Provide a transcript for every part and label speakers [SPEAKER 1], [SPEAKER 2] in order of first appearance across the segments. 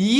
[SPEAKER 1] It's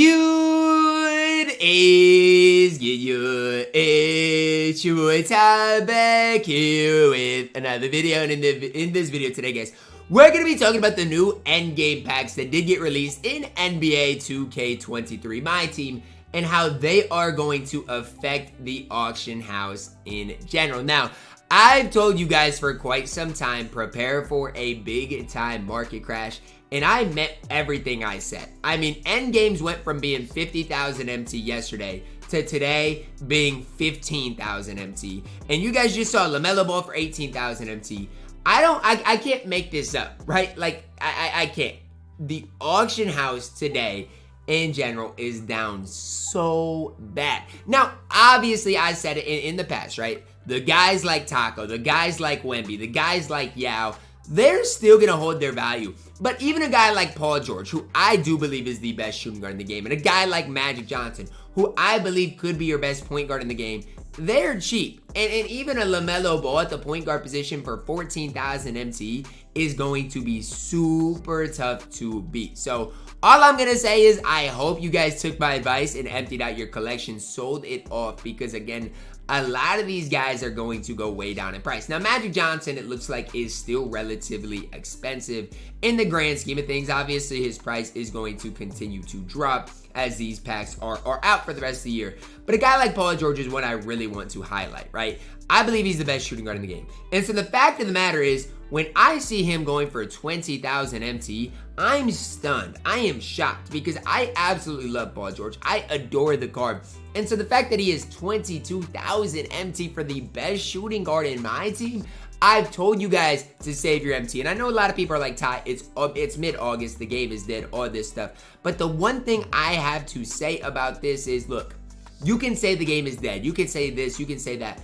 [SPEAKER 1] your boy Ty back here with another video, and in this video today, guys, we're gonna be talking about the new endgame packs that did get released in NBA 2K23 MyTEAM and how they are going to affect the auction house in general. Now, I've told you guys for quite some time, prepare for a big time market crash, and I meant everything I said. I mean, endgames went from being 50,000 MT yesterday to today being 15,000 MT. And you guys just saw LaMelo Ball for 18,000 MT. I can't make this up, right? Like, I can't. The auction house today in general is down so bad. Now, obviously, I said it in the past, right? The guys like Taco, the guys like Wemby, the guys like Yao, they're still going to hold their value. But even a guy like Paul George, who I do believe is the best shooting guard in the game, and a guy like Magic Johnson, who I believe could be your best point guard in the game, they're cheap. And even a LaMelo Ball at the point guard position for 14,000 MT is going to be super tough to beat. So all I'm going to say is I hope you guys took my advice and emptied out your collection, sold it off, because again, a lot of these guys are going to go way down in price. Now, Magic Johnson, it looks like, is still relatively expensive in the grand scheme of things. Obviously, his price is going to continue to drop as these packs are out for the rest of the year. But a guy like Paul George is one I really want to highlight, right? I believe he's the best shooting guard in the game. And so the fact of the matter is, when I see him going for 20,000 MT, I'm stunned. I am shocked because I absolutely love Paul George. I adore the card. And so the fact that he is 22,000 MT for the best shooting guard in my team, I've told you guys to save your MT. And I know a lot of people are like, Ty, it's mid-August, the game is dead, all this stuff. But the one thing I have to say about this is, look, you can say the game is dead. You can say this, you can say that.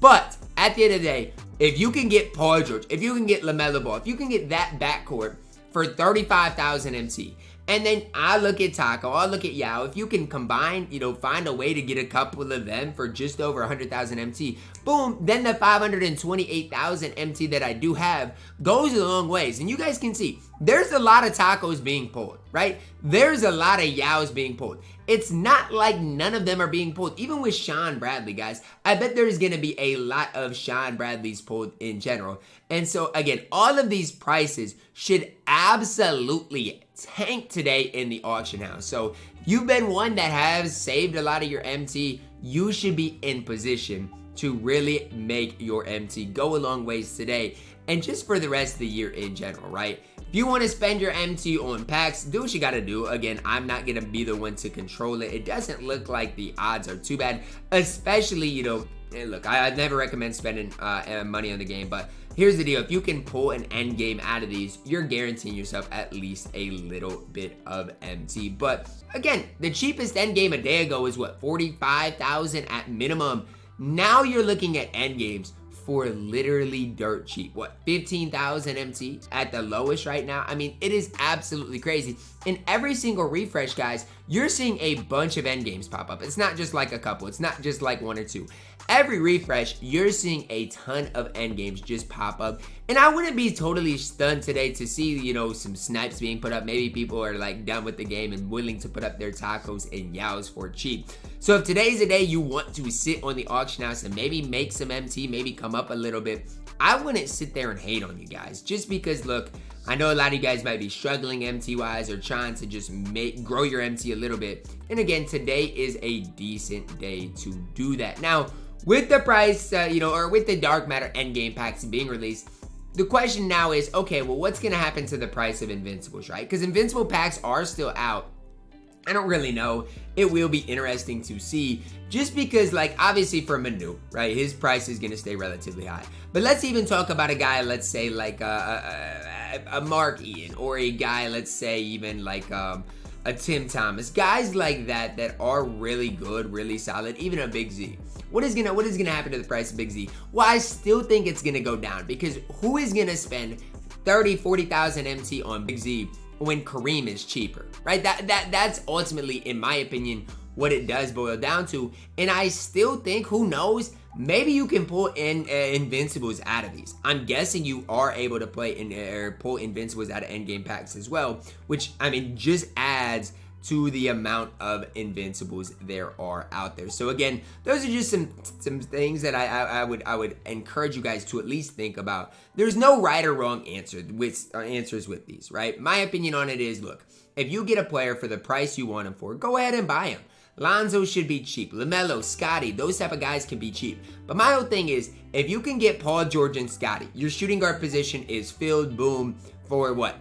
[SPEAKER 1] But at the end of the day, if you can get Paul George, if you can get LaMelo Ball, if you can get that backcourt for 35,000 MT, and then I look at Taco, I look at Yao, if you can combine, find a way to get a couple of them for just over 100,000 MT, boom, then the 528,000 MT that I do have goes a long ways. And you guys can see, there's a lot of Tacos being pulled, right? There's a lot of Yaos being pulled. It's not like none of them are being pulled. Even with Sean Bradley, guys, I bet there's going to be a lot of Sean Bradleys pulled in general. And so, again, all of these prices should absolutely tank today in the auction house. So, you've been one that has saved a lot of your MT. You should be in position to really make your MT go a long ways today and just for the rest of the year in general, right? If you want to spend your MT on packs, do what you got to do. Again, I'm not going to be the one to control it. It doesn't look like the odds are too bad, especially, and look, I'd never recommend spending money on the game, but here's the deal. If you can pull an end game out of these, you're guaranteeing yourself at least a little bit of MT. But again, the cheapest end game a day ago was what, 45,000 at minimum. Now you're looking at end games for literally dirt cheap. What, 15,000 MT at the lowest right now? I mean, it is absolutely crazy. In every single refresh, guys, you're seeing a bunch of end games pop up. It's not just like a couple. It's not just like one or two. Every refresh, you're seeing a ton of end games just pop up. And I wouldn't be totally stunned today to see, some snipes being put up. Maybe people are like done with the game and willing to put up their Tacos and Yaos for cheap. So if today's the day you want to sit on the auction house and maybe make some MT, maybe come up a little bit, I wouldn't sit there and hate on you guys. Just because, look, I know a lot of you guys might be struggling MT-wise or trying to just grow your MT a little bit. And again, today is a decent day to do that. Now, with the price, or with the Dark Matter endgame packs being released, the question now is, okay, well, what's going to happen to the price of Invincibles, right? Because Invincible packs are still out. I don't really know. It will be interesting to see, just because, like, obviously for Manu, right, his price is going to stay relatively high. But let's even talk about a guy, let's say, like a Mark Ian, or a guy, let's say, even like a Tim Thomas. Guys like that are really good, really solid, even a Big Z. What is gonna happen to the price of Big Z? Well, I still think it's gonna go down, because who is gonna spend 30, 40,000 MT on Big Z when Kareem is cheaper, right? That's ultimately, in my opinion, what it does boil down to. And I still think, who knows, maybe you can pull in Invincibles out of these. I'm guessing you are able to pull Invincibles out of endgame packs as well, which, I mean, just adds to the amount of invincibles there are out there. So again, those are just some things that I would encourage you guys to at least think about. There's no right or wrong answers with these, right? My opinion on it is, look, if you get a player for the price you want him for, go ahead and buy him. Lonzo should be cheap. LaMelo, Scotty, those type of guys can be cheap. But my whole thing is, if you can get Paul George and Scotty, your shooting guard position is filled, boom, for what?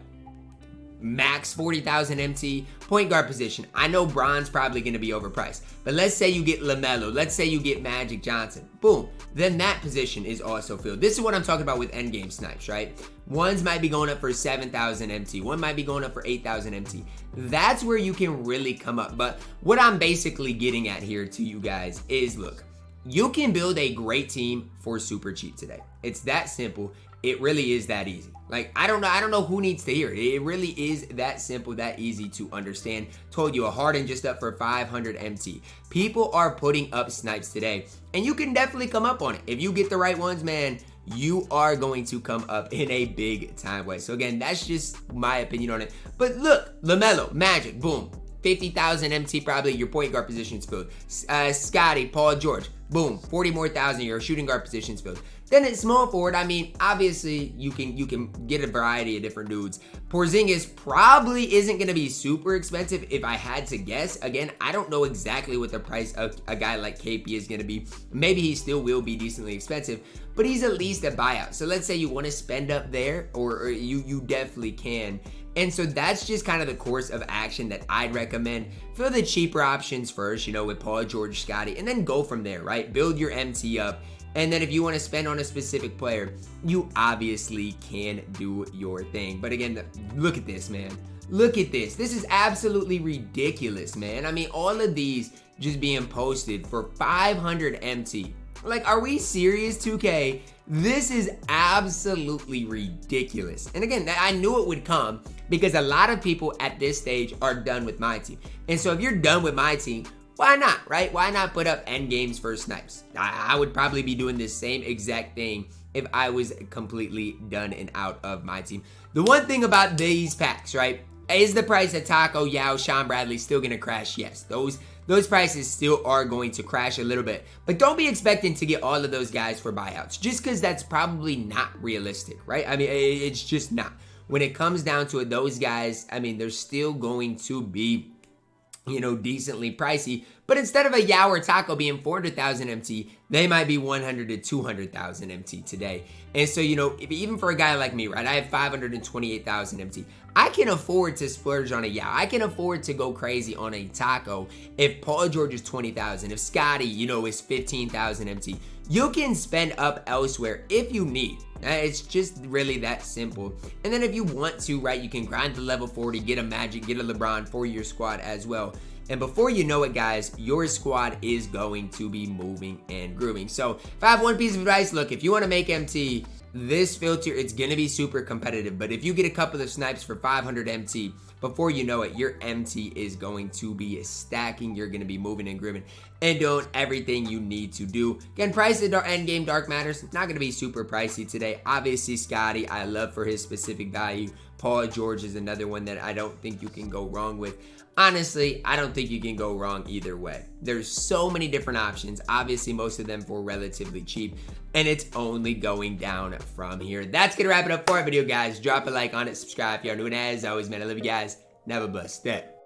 [SPEAKER 1] Max 40,000 MT. Point guard position, I know Bron's probably going to be overpriced, but let's say you get LaMelo, let's say you get Magic Johnson, boom, then that position is also filled. This is what I'm talking about with endgame snipes, right? Ones might be going up for 7,000 MT, one might be going up for 8,000 MT. That's where you can really come up. But what I'm basically getting at here to you guys is, look, you can build a great team for super cheap today. It's that simple. It really is that easy. Like, I don't know who needs to hear it. It really is that simple, that easy to understand. Told you, a Harden just up for 500 MT. People are putting up snipes today, and you can definitely come up on it. If you get the right ones, man, you are going to come up in a big time way. So again, that's just my opinion on it. But look, LaMelo, Magic, boom. 50,000 MT probably, your point guard position's filled. Scotty, Paul George, boom, 40 more thousand, your shooting guard position's filled. Then at small forward, I mean, obviously you can get a variety of different dudes. Porzingis probably isn't going to be super expensive if I had to guess. Again, I don't know exactly what the price of a guy like KP is going to be. Maybe he still will be decently expensive, but he's at least a buyout. So let's say you want to spend up there, or you definitely can. And so that's just kind of the course of action that I'd recommend. For the cheaper options first, you know, with Paul George, Scotty, and then go from there, right? Build your MT up. And then if you want to spend on a specific player, you obviously can do your thing. But again, look at this, man. Look at this. This is absolutely ridiculous, man. I mean, all of these just being posted for 500 MT. Like, are we serious, 2K? This is absolutely ridiculous. And again, I knew it would come because a lot of people at this stage are done with MyTeam. And so if you're done with MyTeam, why not, right? Why not put up end games for snipes? I would probably be doing this same exact thing if I was completely done and out of MyTeam. The one thing about these packs, right? Is the price of Taco, Yao, Sean Bradley still going to crash? Yes, those prices still are going to crash a little bit. But don't be expecting to get all of those guys for buyouts, just because that's probably not realistic, right? I mean, it's just not. When it comes down to it, those guys, I mean, they're still going to be, you know, decently pricey. But instead of a Yao or Taco being 400,000 MT, they might be 100 to 200,000 MT today. And so, you know, even for a guy like me, right, I have 528,000 MT. I can afford to splurge on a Yao. I can afford to go crazy on a Taco if Paul George is 20,000. If Scotty, you know, is 15,000 MT. You can spend up elsewhere if you need. It's just really that simple. And then if you want to, right, you can grind to level 40, get a Magic, get a LeBron for your squad as well. And before you know it, guys, your squad is going to be moving and grooving. So if I have one piece of advice, look, if you want to make MT, this filter, it's going to be super competitive. But if you get a couple of snipes for 500 MT, before you know it, your MT is going to be stacking. You're going to be moving and grooving and doing everything you need to do. Again, price of endgame Dark Matters, not going to be super pricey today. Obviously, Scotty, I love for his specific value. Paul George is another one that I don't think you can go wrong with. Honestly, I don't think you can go wrong either way. There's so many different options. Obviously, most of them for relatively cheap, and it's only going down from here. That's going to wrap it up for our video, guys. Drop a like on it, subscribe if you're new, and as always, man, I love you guys. Never bust that.